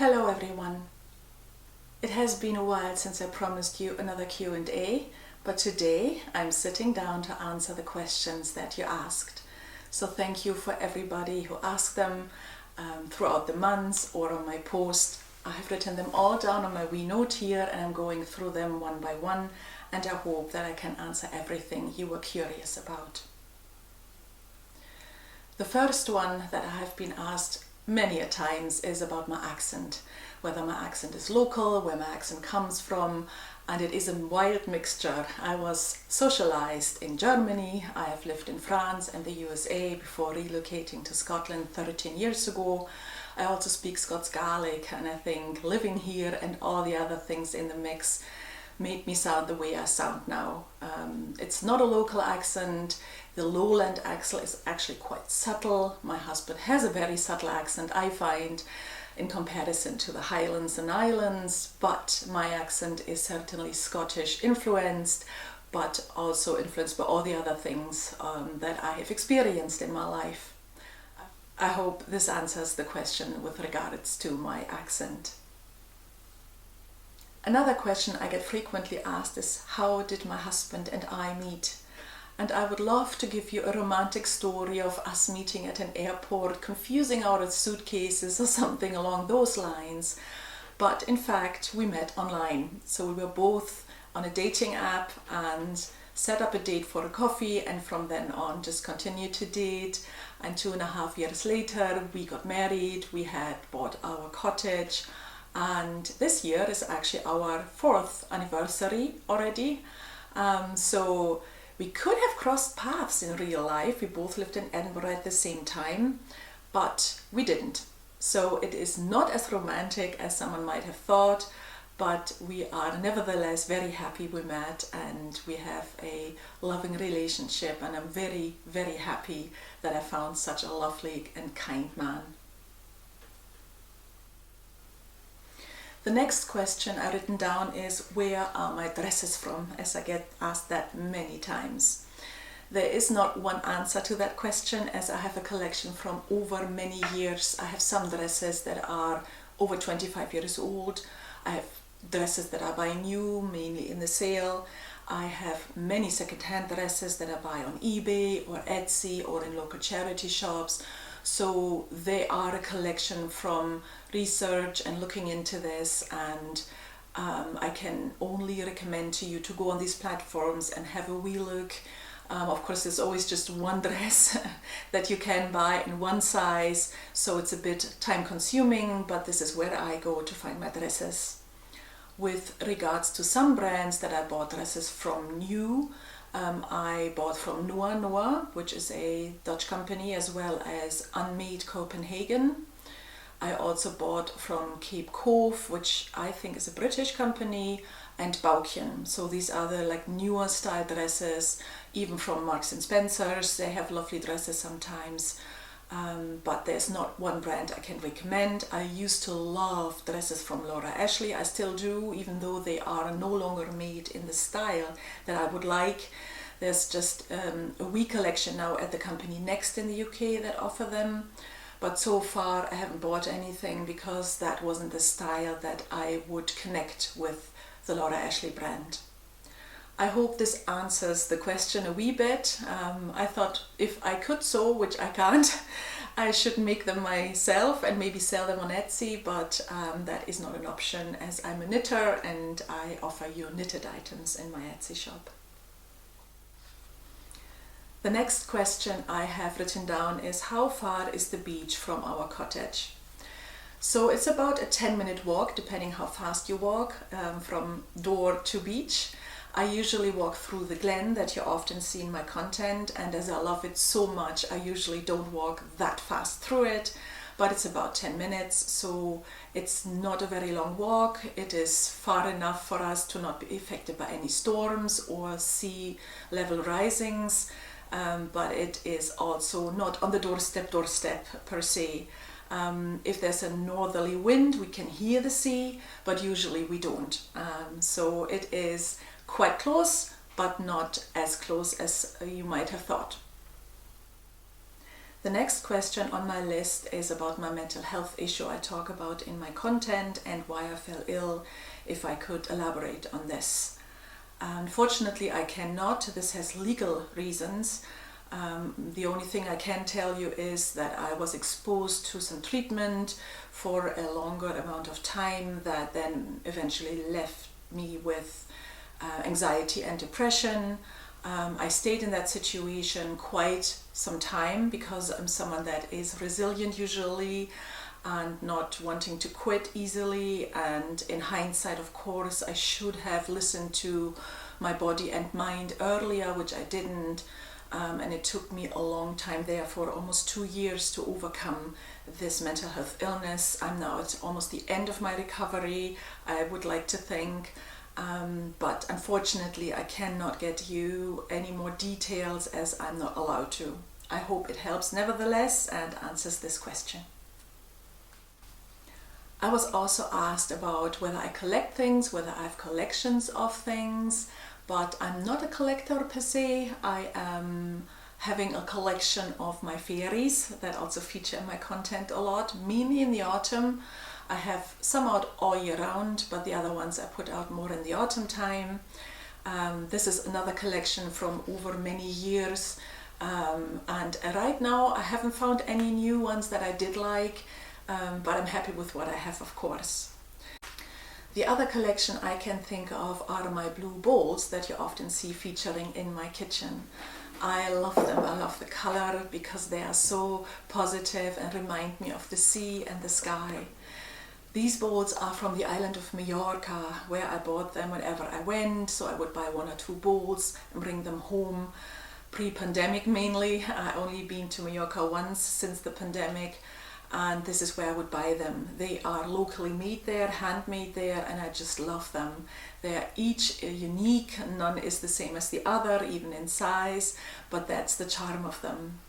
Hello everyone. It has been a while since I promised you another Q&A, but today I'm sitting down to answer the questions that you asked. So thank you for everybody who asked them throughout the months or on my post. I have written them all down on my wee note here and I'm going through them one by one, and I hope that I can answer everything you were curious about. The first one that I have been asked many a times is about my accent, whether my accent is local, where my accent comes from, and it is a wild mixture. I was socialized in Germany, I have lived in France and the USA before relocating to Scotland 13 years ago. I also speak Scots Gaelic, and I think living here and all the other things in the mix made me sound the way I sound now. It's not a local accent. The lowland accent is actually quite subtle. My husband has a very subtle accent, I find, in comparison to the Highlands and Islands, but my accent is certainly Scottish influenced, but also influenced by all the other things that I have experienced in my life. I hope this answers the question with regards to my accent. Another question I get frequently asked is, how did my husband and I meet? And I would love to give you a romantic story of us meeting at an airport, confusing our suitcases or something along those lines. But in fact, we met online. So we were both on a dating app and set up a date for a coffee, and from then on just continued to date. And 2.5 years later, we got married, we had bought our cottage. And this year is actually our 4th anniversary already. So we could have crossed paths in real life. We both lived in Edinburgh at the same time, but we didn't. So it is not as romantic as someone might have thought, but we are nevertheless very happy we met, and we have a loving relationship, and I'm very, very happy that I found such a lovely and kind man. The next question I've written down is, where are my dresses from? As I get asked that many times. There is not one answer to that question, as I have a collection from over many years. I have some dresses that are over 25 years old. I have dresses that I buy new, mainly in the sale. I have many second-hand dresses that I buy on eBay or Etsy or in local charity shops. So they are a collection from research and looking into this, and I can only recommend to you to go on these platforms and have a wee look. Of course, there's always just one dress that you can buy in one size, so it's a bit time consuming, but this is where I go to find my dresses. With regards to some brands that I bought dresses from new, I bought from Noa Noa, which is a Dutch company, as well as Unmade Copenhagen. I also bought from Cape Cove, which I think is a British company, and Baukjen. So these are the newer style dresses, even from Marks and Spencer's. They have lovely dresses sometimes, but there's not one brand I can recommend. I used to love dresses from Laura Ashley. I still do, even though they are no longer made in the style that I would like. There's just a wee collection now at the company Next in the UK that offer them. But so far I haven't bought anything because that wasn't the style that I would connect with the Laura Ashley brand. I hope this answers the question a wee bit. I thought if I could sew, which I can't, I should make them myself and maybe sell them on Etsy, but that is not an option, as I'm a knitter and I offer you knitted items in my Etsy shop. The next question I have written down is, how far is the beach from our cottage? So it's about a 10-minute walk, depending how fast you walk, from door to beach. I usually walk through the glen that you often see in my content, and as I love it so much, I usually don't walk that fast through it, but it's about 10 minutes, so it's not a very long walk. It is far enough for us to not be affected by any storms or sea level risings. But it is also not on the doorstep per se. If there's a northerly wind, we can hear the sea, but usually we don't. So it is quite close, but not as close as you might have thought. The next question on my list is about my mental health issue I talk about in my content and why I fell ill, if I could elaborate on this. Unfortunately, I cannot. This has legal reasons. The only thing I can tell you is that I was exposed to some treatment for a longer amount of time that then eventually left me with anxiety and depression. I stayed in that situation quite some time because I'm someone that is resilient usually and not wanting to quit easily. And in hindsight, of course, I should have listened to my body and mind earlier, which I didn't. And it took me a long time there, for almost 2 years, to overcome this mental health illness. I'm now at almost the end of my recovery, I would like to think. But unfortunately, I cannot get you any more details as I'm not allowed to. I hope it helps nevertheless and answers this question. I was also asked about whether I collect things, whether I have collections of things, but I'm not a collector per se. I am having a collection of my fairies that also feature in my content a lot, mainly in the autumn. I have some out all year round, but the other ones I put out more in the autumn time. This is another collection from over many years, and right now I haven't found any new ones that I did like, but I'm happy with what I have, of course. The other collection I can think of are my blue bowls that you often see featuring in my kitchen. I love them. I love the color because they are so positive and remind me of the sea and the sky. These bowls are from the island of Mallorca, where I bought them whenever I went, so I would buy 1 or 2 bowls and bring them home. Pre-pandemic mainly. I only been to Mallorca once since the pandemic, and this is where I would buy them. They are locally made there, handmade there, and I just love them. They are each unique, none is the same as the other, even in size, but that's the charm of them.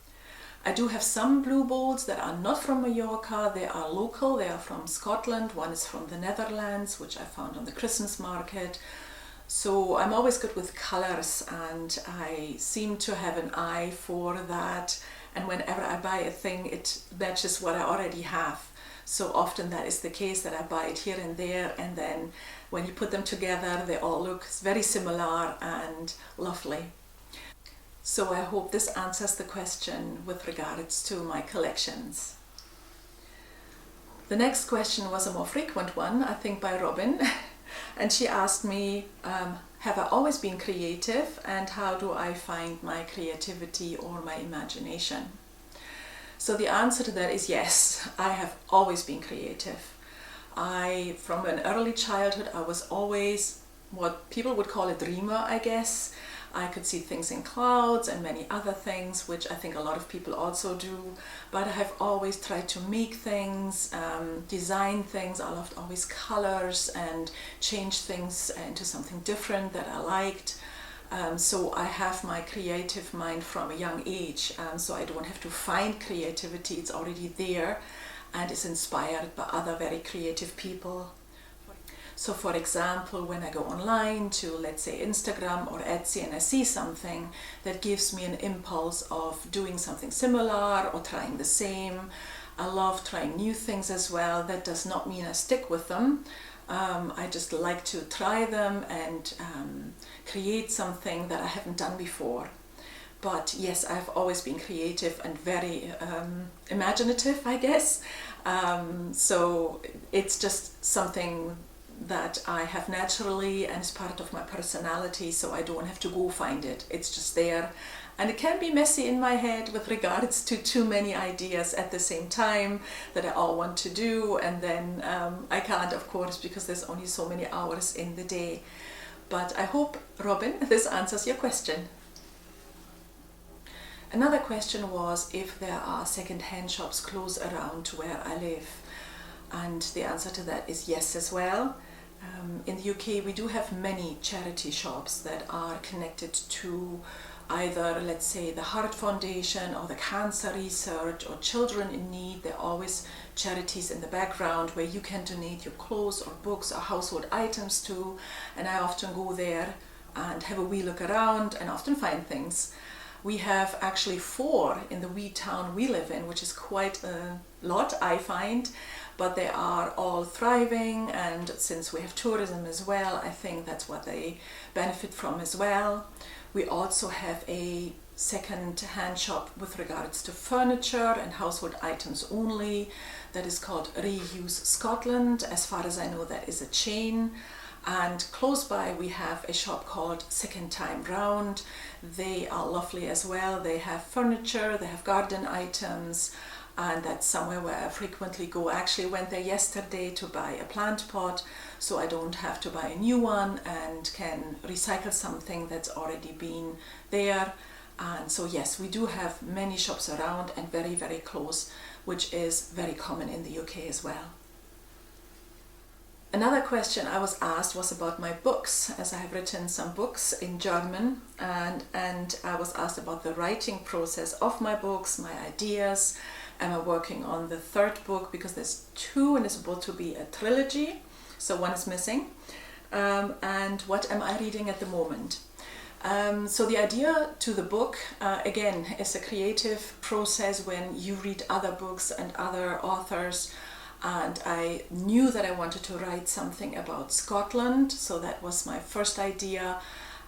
I do have some blue bowls that are not from Mallorca. They are local, they are from Scotland. One is from the Netherlands, which I found on the Christmas market. So I'm always good with colors, and I seem to have an eye for that. And whenever I buy a thing, it matches what I already have. So often that is the case, that I buy it here and there, and then when you put them together, they all look very similar and lovely. So I hope this answers the question with regards to my collections. The next question was a more frequent one, I think, by Robin. And she asked me, have I always been creative, and how do I find my creativity or my imagination? So the answer to that is yes, I have always been creative. From an early childhood, I was always what people would call a dreamer, I guess. I could see things in clouds and many other things, which I think a lot of people also do. But I have always tried to make things, design things. I loved always colors and change things into something different that I liked. So I have my creative mind from a young age. So I don't have to find creativity, it's already there and is inspired by other very creative people. So for example, when I go online to, let's say, Instagram or Etsy, and I see something that gives me an impulse of doing something similar or trying the same. I love trying new things as well. That does not mean I stick with them. I just like to try them and create something that I haven't done before. But yes, I've always been creative and very imaginative, I guess. So it's just something that I have naturally and is part of my personality, so I don't have to go find it. It's just there. And it can be messy in my head with regards to too many ideas at the same time that I all want to do, and then I can't, of course, because there's only so many hours in the day. But I hope, Robin, this answers your question. Another question was if there are second-hand shops close around to where I live. And the answer to that is yes as well. In the UK, we do have many charity shops that are connected to either, let's say, the Heart Foundation or the Cancer Research or Children in Need. There are always charities in the background where you can donate your clothes or books or household items to. And I often go there and have a wee look around and often find things. We have actually 4 in the wee town we live in, which is quite a lot, I find, but they are all thriving, and since we have tourism as well, I think that's what they benefit from as well. We also have a second-hand shop with regards to furniture and household items only that is called Reuse Scotland. As far as I know, that is a chain. And close by we have a shop called Second Time Round. They are lovely as well. They have furniture, they have garden items, and that's somewhere where I frequently go. I actually went there yesterday to buy a plant pot, so I don't have to buy a new one and can recycle something that's already been there. And so yes, we do have many shops around and very, very close, which is very common in the UK as well. Another question I was asked was about my books, as I have written some books in German, and I was asked about the writing process of my books, my ideas. Am I working on the 3rd book, because there's 2 and it's supposed to be a trilogy, so 1 is missing. And what am I reading at the moment? So the idea to the book, again, is a creative process when you read other books and other authors. And I knew that I wanted to write something about Scotland, so that was my first idea.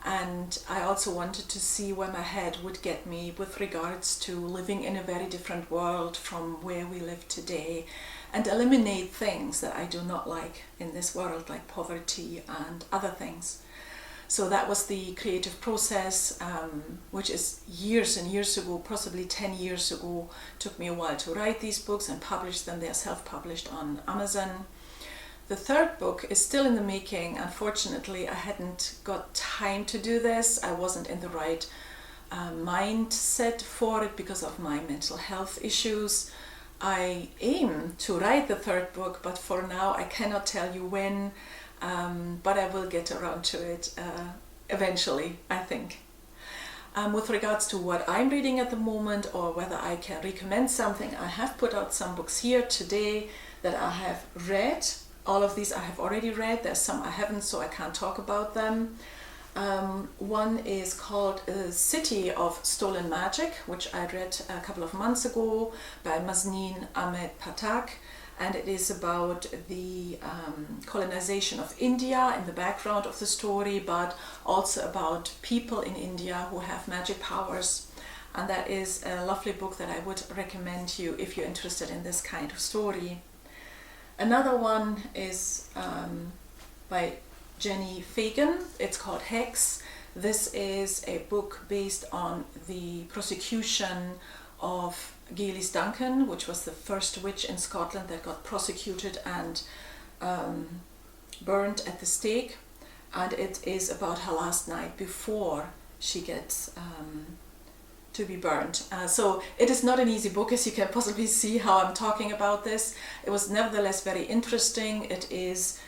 And I also wanted to see where my head would get me with regards to living in a very different world from where we live today, and eliminate things that I do not like in this world, like poverty and other things. So that was the creative process, which is years and years ago, possibly 10 years ago. Took me a while to write these books and publish them. They are self-published on Amazon. The 3rd book is still in the making. Unfortunately, I hadn't got time to do this. I wasn't in the right mindset for it because of my mental health issues. I aim to write the 3rd book, but for now I cannot tell you when. But I will get around to it eventually, I think. With regards to what I'm reading at the moment, or whether I can recommend something, I have put out some books here today that I have read. All of these I have already read. There's some I haven't, so I can't talk about them. One is called City of Stolen Magic, which I read a couple of months ago by Mazneen Ahmed Patak. And it is about the colonization of India in the background of the story, but also about people in India who have magic powers. And that is a lovely book that I would recommend you if you're interested in this kind of story. Another one is by Jenny Fagan. It's called Hex. This is a book based on the prosecution of Gillis Duncan, which was the first witch in Scotland that got prosecuted and burned at the stake. And it is about her last night before she gets to be burned. So it is not an easy book, as you can possibly see how I'm talking about this. It was nevertheless very interesting. It is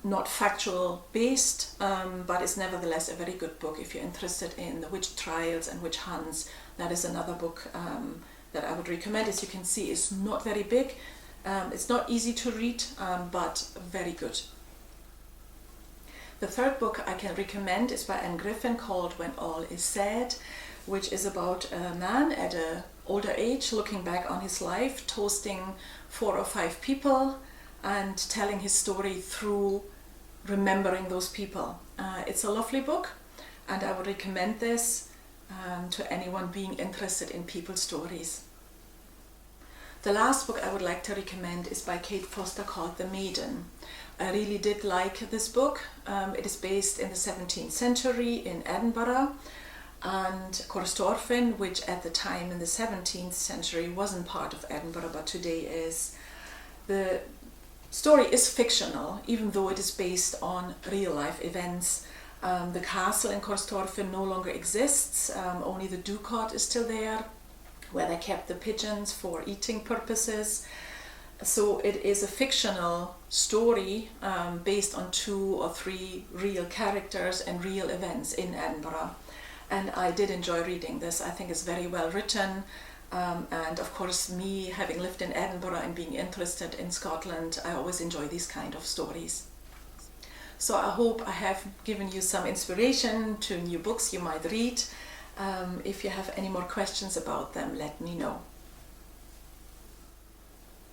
not factual based, but it's nevertheless a very good book if you're interested in the witch trials and witch hunts. That is another book that I would recommend. As you can see, it's not very big. It's not easy to read, but very good. The 3rd book I can recommend is by Anne Griffin, called When All Is Said, which is about a man at an older age looking back on his life, toasting 4 or 5 people and telling his story through remembering those people. It's a lovely book, and I would recommend this to anyone being interested in people's stories. The last book I would like to recommend is by Kate Foster, called The Maiden. I really did like this book. It is based in the 17th century in Edinburgh, and Corstorphine, which at the time in the 17th century wasn't part of Edinburgh but today is. The story is fictional, even though it is based on real life events. The castle in Corstorphine no longer exists, only the Ducat is still there, where they kept the pigeons for eating purposes. So it is a fictional story based on 2 or 3 real characters and real events in Edinburgh. And I did enjoy reading this. I think it's very well written. And of course, me having lived in Edinburgh and being interested in Scotland, I always enjoy these kind of stories. So I hope I have given you some inspiration to new books you might read. If you have any more questions about them, let me know.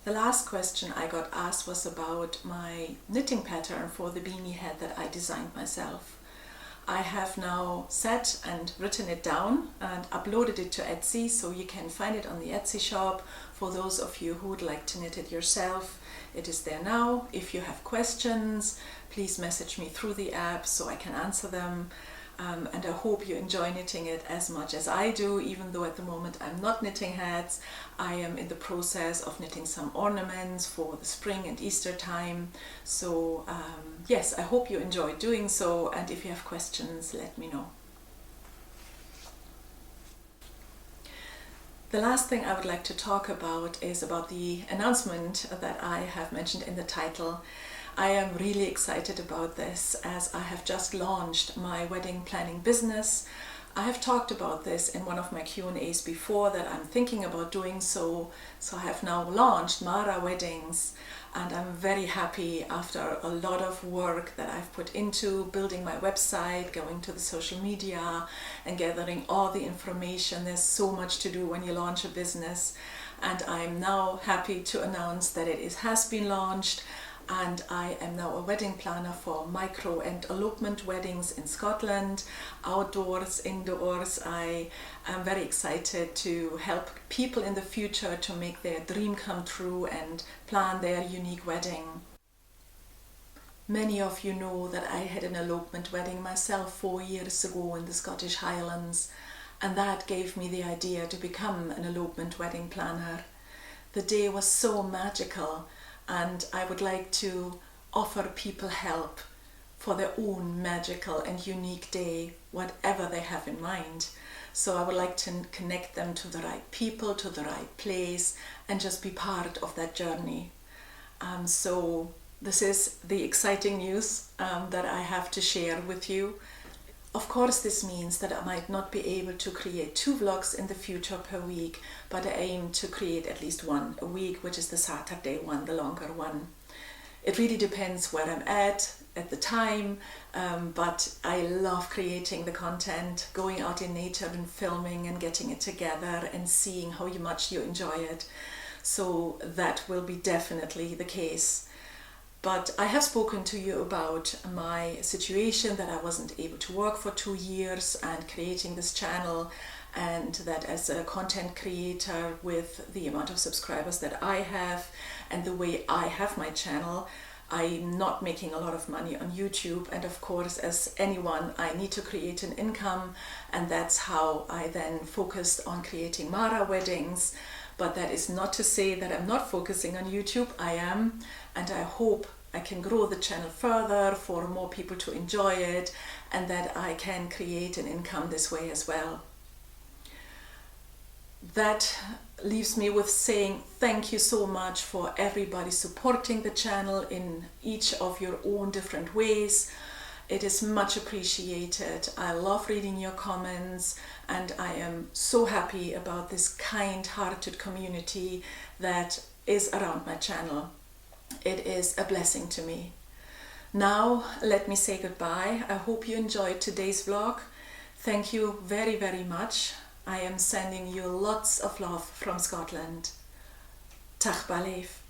The last question I got asked was about my knitting pattern for the beanie hat that I designed myself. I have now set and written it down and uploaded it to Etsy, so you can find it on the Etsy shop. For those of you who would like to knit it yourself, it is there now. If you have questions, please message me through the app so I can answer them. And I hope you enjoy knitting it as much as I do, even though at the moment I'm not knitting hats. I am in the process of knitting some ornaments for the spring and Easter time. So yes, I hope you enjoy doing so, and if you have questions, let me know. The last thing I would like to talk about is about the announcement that I have mentioned in the title. I am really excited about this as I have just launched my wedding planning business. I have talked about this in one of my Q&As before, that I'm thinking about doing so. So I have now launched Mara Weddings, and I'm very happy after a lot of work that I've put into building my website, going to the social media and gathering all the information. There's so much to do when you launch a business, and I'm now happy to announce that it has been launched. And I am now a wedding planner for micro and elopement weddings in Scotland, outdoors, indoors. I am very excited to help people in the future to make their dream come true and plan their unique wedding. Many of you know that I had an elopement wedding myself 4 years ago in the Scottish Highlands, and that gave me the idea to become an elopement wedding planner. The day was so magical, and I would like to offer people help for their own magical and unique day, whatever they have in mind. So I would like to connect them to the right people, to the right place, and just be part of that journey. So this is the exciting news that I have to share with you. Of course, this means that I might not be able to create 2 vlogs in the future per week, but I aim to create at least one a week, which is the Saturday one, the longer one. It really depends where I'm at the time, but I love creating the content, going out in nature and filming and getting it together and seeing how much you enjoy it. So that will be definitely the case. But I have spoken to you about my situation, that I wasn't able to work for 2 years and creating this channel, and that as a content creator with the amount of subscribers that I have and the way I have my channel, I'm not making a lot of money on YouTube. And of course, as anyone, I need to create an income, and that's how I then focused on creating Mara Weddings. But that is not to say that I'm not focusing on YouTube. I am, and I hope I can grow the channel further for more people to enjoy it, and that I can create an income this way as well. That leaves me with saying thank you so much for everybody supporting the channel in each of your own different ways. It is much appreciated. I love reading your comments, and I am so happy about this kind-hearted community that is around my channel. It is a blessing to me. Now let me say goodbye. I hope you enjoyed today's vlog. Thank you very, very much. I am sending you lots of love from Scotland. Tapath.